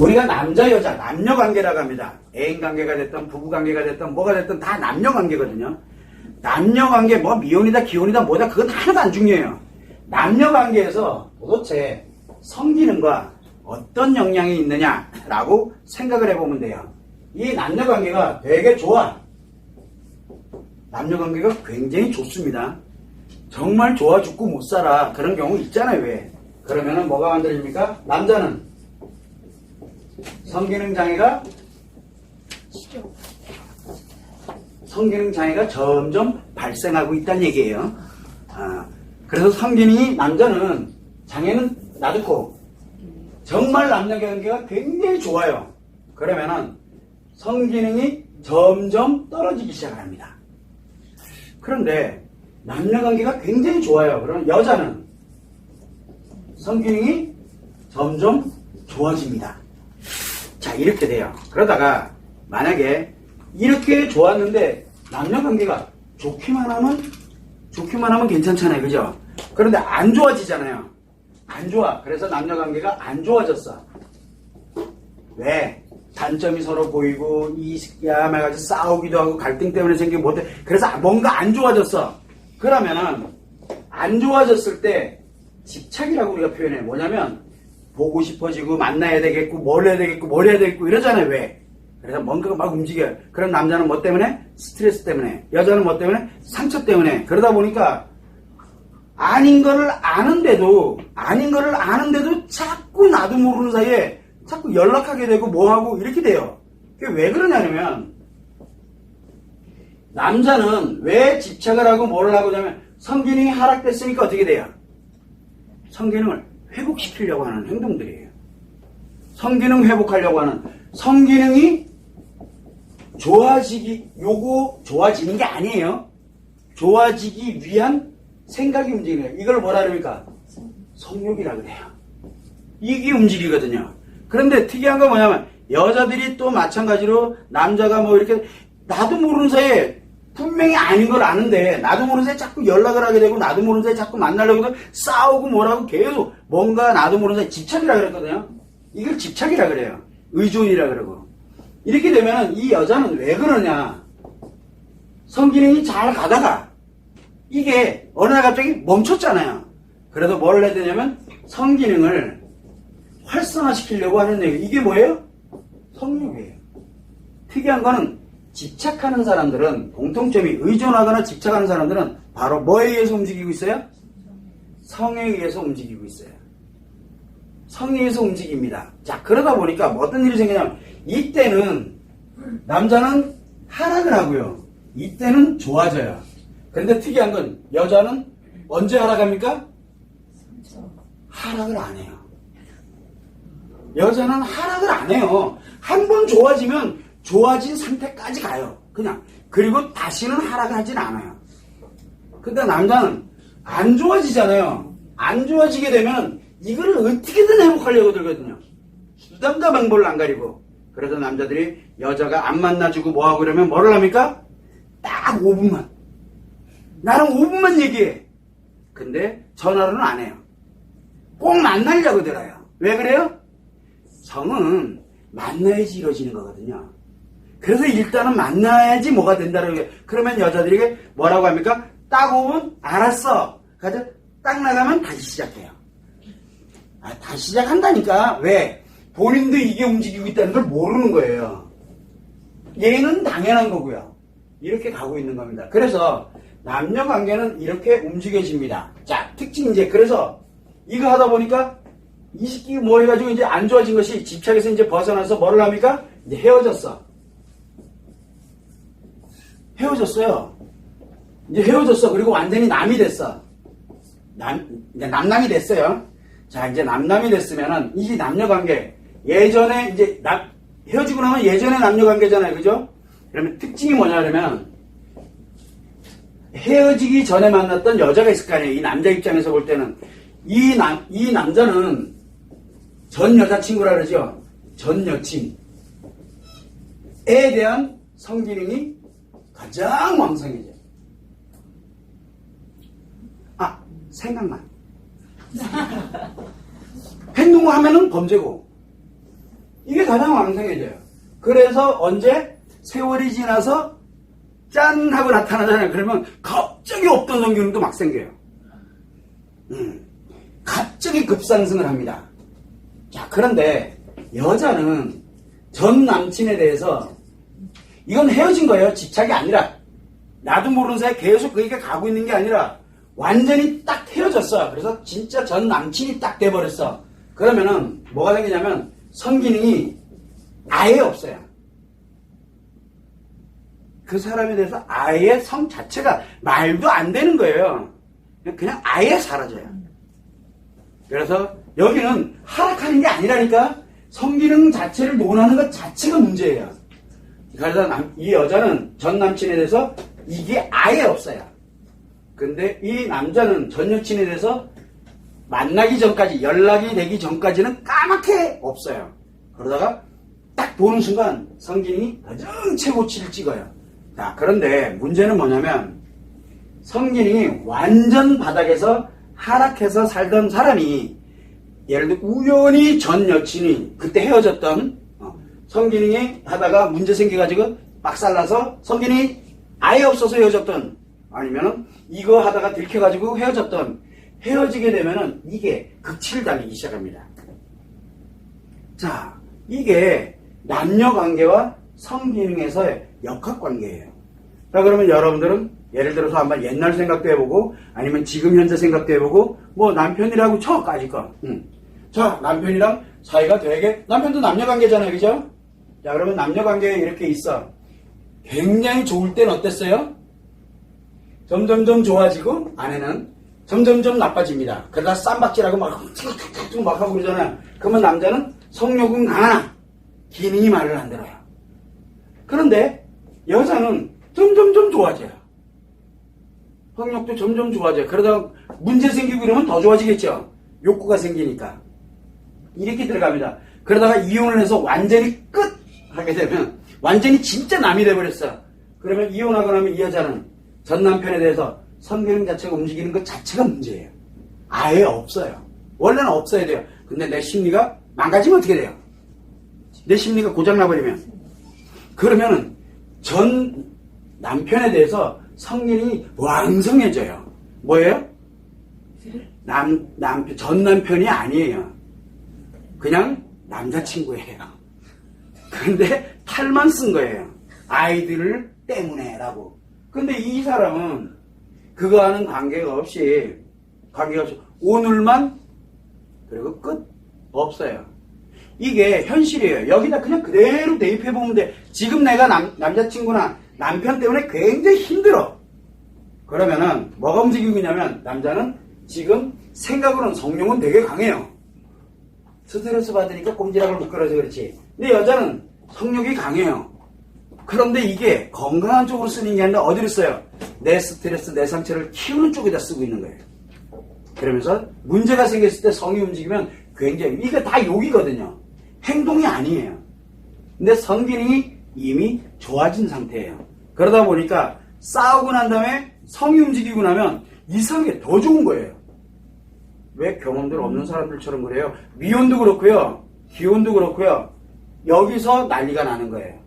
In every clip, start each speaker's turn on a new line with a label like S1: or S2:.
S1: 우리가 남자, 여자, 남녀 관계라고 합니다. 애인 관계가 됐든, 부부 관계가 됐든, 뭐가 됐든 다 남녀 관계거든요. 남녀 관계, 뭐 미혼이다, 기혼이다, 뭐다, 그건 하나도 안 중요해요. 남녀 관계에서 도대체 성기능과 어떤 영향이 있느냐라고 생각을 해보면 돼요. 이 남녀 관계가 되게 좋아. 남녀 관계가 굉장히 좋습니다. 정말 좋아 죽고 못 살아. 그런 경우 있잖아요, 왜? 그러면은 뭐가 만들어집니까? 남자는 성기능 장애가 점점 발생하고 있다는 얘기예요. 그래서 성기능이 남자는 장애는 놔두고 정말 남녀 관계가 굉장히 좋아요. 그러면은 성기능이 점점 떨어지기 시작합니다. 그런데 남녀 관계가 굉장히 좋아요. 그러면 여자는 성기능이 점점 좋아집니다. 자, 이렇게 돼요. 그러다가 만약에 이렇게 좋았는데 남녀 관계가 좋기만 하면 괜찮잖아요. 그죠? 그런데 안 좋아지잖아요. 안 좋아. 그래서 남녀 관계가 안 좋아졌어. 왜? 단점이 서로 보이고 야매가지고 싸우기도 하고 갈등 때문에 생긴 못해. 그래서 뭔가 안 좋아졌어. 그러면은 안 좋아졌을 때 집착이라고 우리가 표현해. 뭐냐면 보고 싶어지고 만나야 되겠고 뭘 해야 되겠고 이러잖아요. 왜? 그래서 뭔가가 막 움직여요. 그럼 남자는 뭐 때문에? 스트레스 때문에. 여자는 뭐 때문에? 상처 때문에. 그러다 보니까 아닌 거를 아는데도 자꾸 나도 모르는 사이에 자꾸 연락하게 되고 뭐하고 이렇게 돼요. 그게 왜 그러냐면 남자는 왜 집착을 하고 뭐를 하고 하냐면 성기능이 하락됐으니까 어떻게 돼요? 성기능을 회복시키려고 하는 행동들이에요. 성기능 회복하려고 하는 성기능이 좋아지는 게 아니에요. 좋아지기 위한 생각이 움직이는 거예요. 이걸 뭐라 그럽니까? 성욕이라 그래요. 이게 움직이거든요. 그런데 특이한 건 뭐냐면 여자들이 또 마찬가지로 남자가 뭐 이렇게 나도 모르는 사이에 분명히 아닌 걸 아는데 나도 모르는 사이에 자꾸 연락을 하게 되고 나도 모르는 사이에 자꾸 만나려고 해도 싸우고 뭐라고 계속 뭔가 나도 모르는 사이에 집착이라 그랬거든요. 이걸 집착이라 그래요. 의존이라 그러고. 이렇게 되면 이 여자는 왜 그러냐. 성기능이 잘 가다가 이게 어느 날 갑자기 멈췄잖아요. 그래서 뭘 해야 되냐면 성기능을 활성화시키려고 하는 얘기. 이게 뭐예요? 성욕이에요. 특이한 거는 집착하는 사람들은 공통점이 의존하거나 집착하는 사람들은 바로 뭐에 의해서 움직이고 있어요? 성에 의해서 움직이고 있어요. 성에 의해서 움직입니다. 자, 그러다 보니까 어떤 일이 생기냐면 이때는 남자는 하락을 하고요. 이때는 좋아져요. 그런데 특이한 건 여자는 언제 하락합니까? 하락을 안 해요. 여자는 하락을 안 해요. 한 번 좋아지면 좋아진 상태까지 가요. 그냥. 그리고 다시는 하락을 하진 않아요. 근데 남자는 안 좋아지잖아요. 안 좋아지게 되면 이거를 어떻게든 회복하려고 들거든요. 수단과 방법을 안 가리고. 그래서 남자들이 여자가 안 만나주고 뭐하고 그러면 뭐를 합니까? 딱 5분만. 나랑 5분만 얘기해. 근데 전화로는 안 해요. 꼭 만나려고 들어요. 왜 그래요? 성은 만나야지 이루어지는 거거든요. 그래서 일단은 만나야지 뭐가 된다는 거예요. 그러면 여자들에게 뭐라고 합니까? 딱 5분? 알았어. 가자. 딱 나가면 다시 시작해요. 다시 시작한다니까. 왜? 본인도 이게 움직이고 있다는 걸 모르는 거예요. 얘는 당연한 거고요. 이렇게 가고 있는 겁니다. 그래서 남녀 관계는 이렇게 움직여집니다. 자, 특징 이제 그래서 이거 하다 보니까 이 새끼 뭐 해가지고 이제 안 좋아진 것이 집착에서 이제 벗어나서 뭐를 합니까? 이제 헤어졌어. 헤어졌어요. 이제 헤어졌어. 그리고 완전히 남이 됐어. 이제 남남이 됐어요. 자, 이제 남남이 됐으면은 이 남녀 관계 예전에 이제 헤어지고 나면 예전에 남녀 관계잖아요. 그죠? 그러면 특징이 뭐냐면 헤어지기 전에 만났던 여자가 있을 거 아니에요. 이 남자 입장에서 볼 때는 이 남자는 전 여자친구라 그러죠. 전 여친에 대한 성기능이 가장 왕성해져요. 생각만. 행동을 하면은 범죄고 이게 가장 왕성해져요. 그래서 언제? 세월이 지나서 짠! 하고 나타나잖아요. 그러면 갑자기 없던 성기능도 막 생겨요. 갑자기 급상승을 합니다. 자, 그런데 여자는 전 남친에 대해서 이건 헤어진 거예요. 집착이 아니라 나도 모르는 사이에 계속 그 얘기가 가고 있는 게 아니라 완전히 딱 헤어졌어. 그래서 진짜 전 남친이 딱 돼버렸어. 그러면은 뭐가 생기냐면 성기능이 아예 없어요. 그 사람에 대해서 아예 성 자체가 말도 안 되는 거예요. 그냥 아예 사라져요. 그래서 여기는 하락하는 게 아니라니까 성기능 자체를 논하는 것 자체가 문제예요. 그래서 이 여자는 전 남친에 대해서 이게 아예 없어요. 근데 이 남자는 전 여친에 대해서 만나기 전까지, 연락이 되기 전까지는 까맣게 없어요. 그러다가 딱 보는 순간 성기능이 가장 최고치를 찍어요. 자, 그런데 문제는 뭐냐면 성기능이 완전 바닥에서 하락해서 살던 사람이 예를 들어 우연히 전 여친이 그때 헤어졌던 성기능이 하다가 문제 생겨가지고 빡살나서 성기능이 아예 없어서 헤어졌던 아니면은 이거 하다가 들켜가지고 헤어졌던 헤어지게 되면은 이게 극치를 달리기 시작합니다. 자, 이게 남녀 관계와 성기능에서의 역학관계예요. 자, 그러면 여러분들은 예를 들어서 한번 옛날 생각도 해보고 아니면 지금 현재 생각도 해보고 뭐 남편이라고 쳐 까짓 거. 자, 남편이랑 사이가 되게 남편도 남녀 관계잖아요, 그죠? 자, 그러면 남녀 관계에 이렇게 있어. 굉장히 좋을 땐 어땠어요? 점점점 좋아지고 아내는 점점점 나빠집니다. 그러다 쌈박질하고 막 툭툭툭 막 하고 그러잖아요. 그러면 남자는 성욕은 강하나 기능이 말을 안 들어요. 그런데 여자는 점점점 좋아져요. 성욕도 점점 좋아져요. 그러다가 문제 생기고 이러면 더 좋아지겠죠. 욕구가 생기니까. 이렇게 들어갑니다. 그러다가 이혼을 해서 완전히 끝! 하게 되면 완전히 진짜 남이 돼버렸어. 그러면 이혼하고 나면 이 여자는 전 남편에 대해서 성기능 자체가 움직이는 것 자체가 문제예요. 아예 없어요. 원래는 없어야 돼요. 근데 내 심리가 망가지면 어떻게 돼요? 내 심리가 고장나버리면. 그러면은 전 남편에 대해서 성기능이 왕성해져요. 뭐예요? 전 남편이 아니에요. 그냥 남자친구예요. 근데 탈만 쓴 거예요. 아이들 때문에라고. 근데 이 사람은 그거와는 관계가 없이 오늘만 그리고 끝 없어요. 이게 현실이에요. 여기다 그냥 그대로 대입해보면 돼. 지금 내가 남자친구나 남편 때문에 굉장히 힘들어. 그러면은 뭐가 움직이고 있냐면 남자는 지금 생각으로는 성욕은 되게 강해요. 스트레스 받으니까 꼼지락을 못 걸어서 그렇지. 근데 여자는 성욕이 강해요. 그런데 이게 건강한 쪽으로 쓰는 게 아니라 어디로 써요? 내 스트레스, 내 상처를 키우는 쪽에다 쓰고 있는 거예요. 그러면서 문제가 생겼을 때 성이 움직이면 굉장히 이게 다 욕이거든요. 행동이 아니에요. 근데 성기능이 이미 좋아진 상태예요. 그러다 보니까 싸우고 난 다음에 성이 움직이고 나면 이상하게 더 좋은 거예요. 왜 경험들 없는 사람들처럼 그래요? 미혼도 그렇고요. 기혼도 그렇고요. 여기서 난리가 나는 거예요.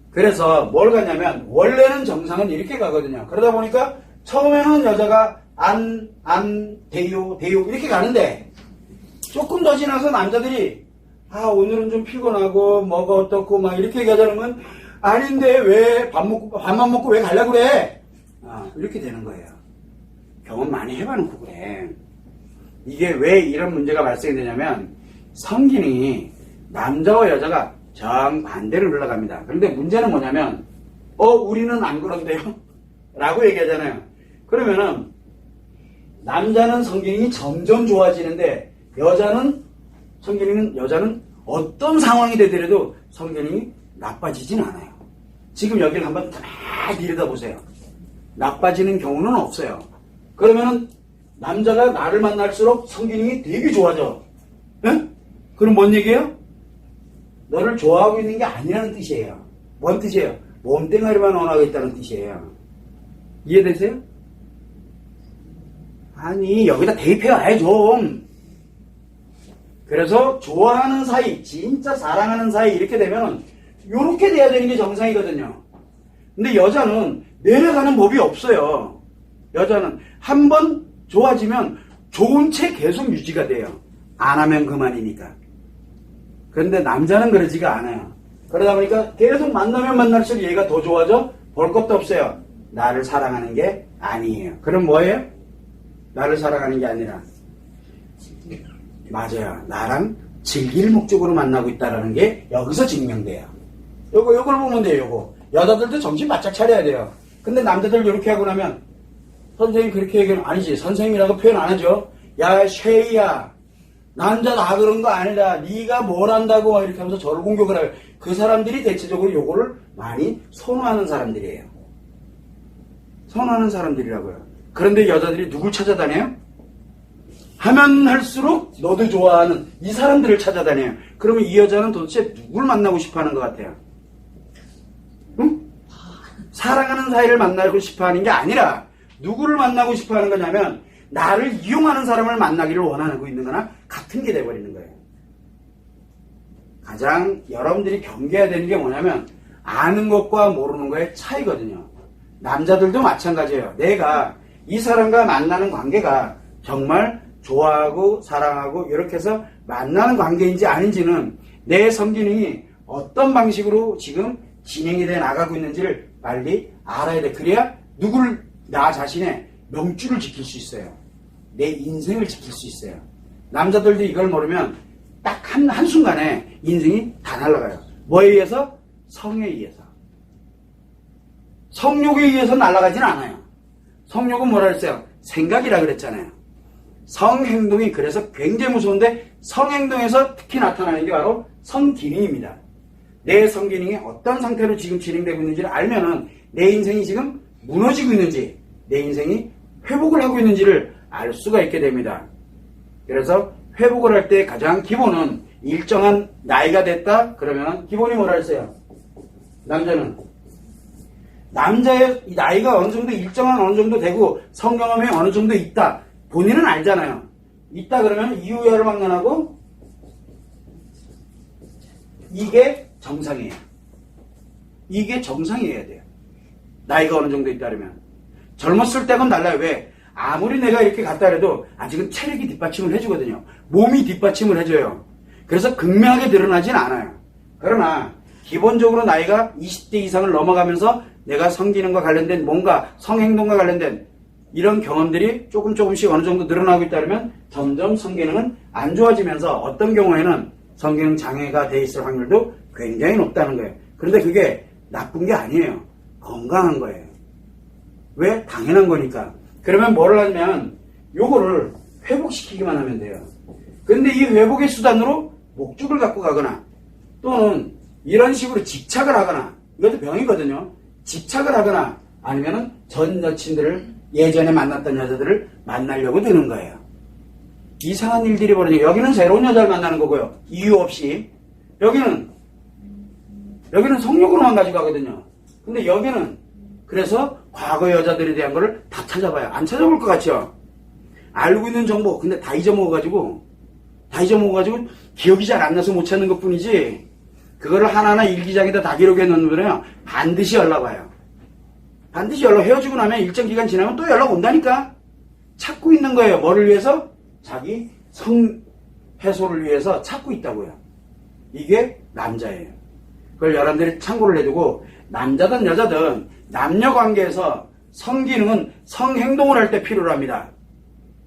S1: 그래서 뭘 가냐면 원래는 정상은 이렇게 가거든요. 그러다 보니까 처음에는 여자가 대요 이렇게 가는데 조금 더 지나서 남자들이 오늘은 좀 피곤하고 뭐가 어떻고 막 이렇게 얘기하자면 아닌데 왜 밥만 먹고 왜 가려고 그래? 이렇게 되는 거예요. 경험 많이 해봐놓고 그래. 이게 왜 이런 문제가 발생되냐면 성기능이 남자와 여자가 정반대로 흘러갑니다. 그런데 문제는 뭐냐면 우리는 안 그런데요? 라고 얘기하잖아요. 그러면은 남자는 성기능이 점점 좋아지는데 여자는 어떤 상황이 되더라도 성기능이 나빠지진 않아요. 지금 여기를 한번 가만히 들여다보세요. 나빠지는 경우는 없어요. 그러면은 남자가 나를 만날수록 성기능이 되게 좋아져. 응? 그럼 뭔 얘기예요? 너를 좋아하고 있는 게 아니라는 뜻이에요. 뭔 뜻이에요? 몸뚱아리만 원하고 있다는 뜻이에요. 이해되세요? 아니 여기다 대입해와야 좀. 그래서 좋아하는 사이, 진짜 사랑하는 사이 이렇게 되면 이렇게 돼야 되는 게 정상이거든요. 근데 여자는 내려가는 법이 없어요. 여자는 한 번 좋아지면 좋은 채 계속 유지가 돼요. 안 하면 그만이니까. 그런데 남자는 그러지가 않아요. 그러다 보니까 계속 만나면 만날수록 얘가 더 좋아져? 볼 것도 없어요. 나를 사랑하는 게 아니에요. 그럼 뭐예요? 나를 사랑하는 게 아니라 맞아요. 나랑 즐길 목적으로 만나고 있다는 게 여기서 증명돼요. 요걸 보면 돼요. 요거. 여자들도 정신 바짝 차려야 돼요. 근데 남자들 이렇게 하고 나면 선생님 그렇게 얘기하면 아니지. 선생님이라고 표현 안 하죠. 야 쉐이야. 남자 다 그런 거 아니다. 네가 뭘 한다고 이렇게 하면서 저를 공격을 해요. 그 사람들이 대체적으로 요거를 많이 선호하는 사람들이에요. 선호하는 사람들이라고요. 그런데 여자들이 누굴 찾아다녀요? 하면 할수록 너도 좋아하는 이 사람들을 찾아다녀요. 그러면 이 여자는 도대체 누굴 만나고 싶어하는 것 같아요? 응? 사랑하는 사이를 만나고 싶어하는 게 아니라 누구를 만나고 싶어하는 거냐면 나를 이용하는 사람을 만나기를 원하고 있는 거나 같은 게 돼버리는 거예요. 가장 여러분들이 경계해야 되는 게 뭐냐면 아는 것과 모르는 거의 차이거든요. 남자들도 마찬가지예요. 내가 이 사람과 만나는 관계가 정말 좋아하고 사랑하고 이렇게 해서 만나는 관계인지 아닌지는 내 성기능이 어떤 방식으로 지금 진행이 돼 나가고 있는지를 빨리 알아야 돼. 그래야 나 자신의 명줄을 지킬 수 있어요. 내 인생을 지킬 수 있어요. 남자들도 이걸 모르면 딱 한순간에 인생이 다 날아가요. 뭐에 의해서? 성에 의해서. 성욕에 의해서 날아가진 않아요. 성욕은 뭐라 그랬어요? 생각이라 그랬잖아요. 성행동이 그래서 굉장히 무서운데 성행동에서 특히 나타나는 게 바로 성기능입니다. 내 성기능이 어떤 상태로 지금 진행되고 있는지를 알면은 내 인생이 지금 무너지고 있는지 내 인생이 회복을 하고 있는지를 알 수가 있게 됩니다. 그래서 회복을 할 때 가장 기본은 일정한 나이가 됐다 그러면 기본이 뭐라 했어요? 남자의 나이가 어느 정도 일정한 어느 정도 되고 성경험이 어느 정도 있다. 본인은 알잖아요. 있다 그러면 이후야를 막론하고 이게 정상이에요. 이게 정상이어야 돼요. 나이가 어느 정도 있다 그러면. 젊었을 때는 달라요. 왜? 아무리 내가 이렇게 갔다 그래도 아직은 체력이 뒷받침을 해주거든요. 몸이 뒷받침을 해줘요. 그래서 극명하게 드러나진 않아요. 그러나 기본적으로 나이가 20대 이상을 넘어가면서 내가 성기능과 관련된 뭔가 성행동과 관련된 이런 경험들이 조금씩 어느 정도 늘어나고 있다 그러면 점점 성기능은 안 좋아지면서 어떤 경우에는 성기능 장애가 돼 있을 확률도 굉장히 높다는 거예요. 그런데 그게 나쁜 게 아니에요. 건강한 거예요. 왜? 당연한 거니까. 그러면 뭐를 하냐면 요거를 회복시키기만 하면 돼요. 근데 이 회복의 수단으로 목줄을 갖고 가거나 또는 이런 식으로 집착을 하거나 이것도 병이거든요. 집착을 하거나 아니면은 전 여친들을 예전에 만났던 여자들을 만나려고 드는 거예요. 이상한 일들이 벌어져요. 여기는 새로운 여자를 만나는 거고요. 이유 없이. 여기는 성욕으로만 가지고 가거든요. 근데 여기는 그래서 과거 여자들에 대한 거를 다 찾아봐요. 안 찾아볼 것 같죠? 알고 있는 정보 근데 다 잊어먹어가지고 기억이 잘 안 나서 못 찾는 것 뿐이지 그거를 하나하나 일기장에다 다 기록해 놓는 분은 반드시 연락 와요. 반드시 헤어지고 나면 일정 기간 지나면 또 연락 온다니까. 찾고 있는 거예요. 뭐를 위해서? 자기 성 해소를 위해서 찾고 있다고요. 이게 남자예요. 그걸 여러분들이 참고를 해두고 남자든 여자든 남녀 관계에서 성기능은 성행동을 할 때 필요로 합니다.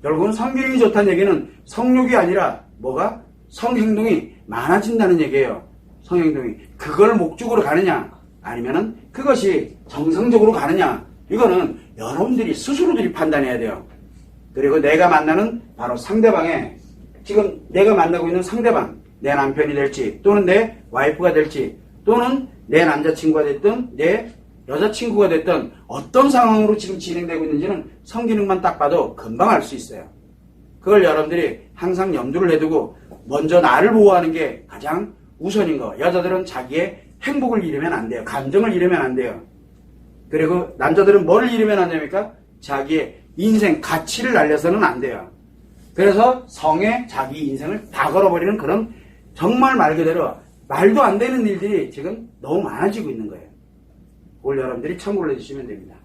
S1: 결국은 성기능이 좋다는 얘기는 성욕이 아니라 뭐가? 성행동이 많아진다는 얘기예요. 성행동이. 그걸 목적으로 가느냐 아니면은 그것이 정상적으로 가느냐 이거는 여러분들이 스스로들이 판단해야 돼요. 그리고 내가 만나는 바로 상대방의 지금 내가 만나고 있는 상대방 내 남편이 될지 또는 내 와이프가 될지 또는 내 남자친구가 됐든 내 여자친구가 됐든 어떤 상황으로 지금 진행되고 있는지는 성기능만 딱 봐도 금방 알 수 있어요. 그걸 여러분들이 항상 염두를 해두고 먼저 나를 보호하는 게 가장 우선인 거. 여자들은 자기의 행복을 잃으면 안 돼요. 감정을 잃으면 안 돼요. 그리고 남자들은 뭐를 잃으면 안 됩니까? 자기의 인생 가치를 날려서는 안 돼요. 그래서 성에 자기 인생을 다 걸어버리는 그런 정말 말 그대로 말도 안 되는 일들이 지금 너무 많아지고 있는 거예요. 그걸 여러분들이 참고를 해주시면 됩니다.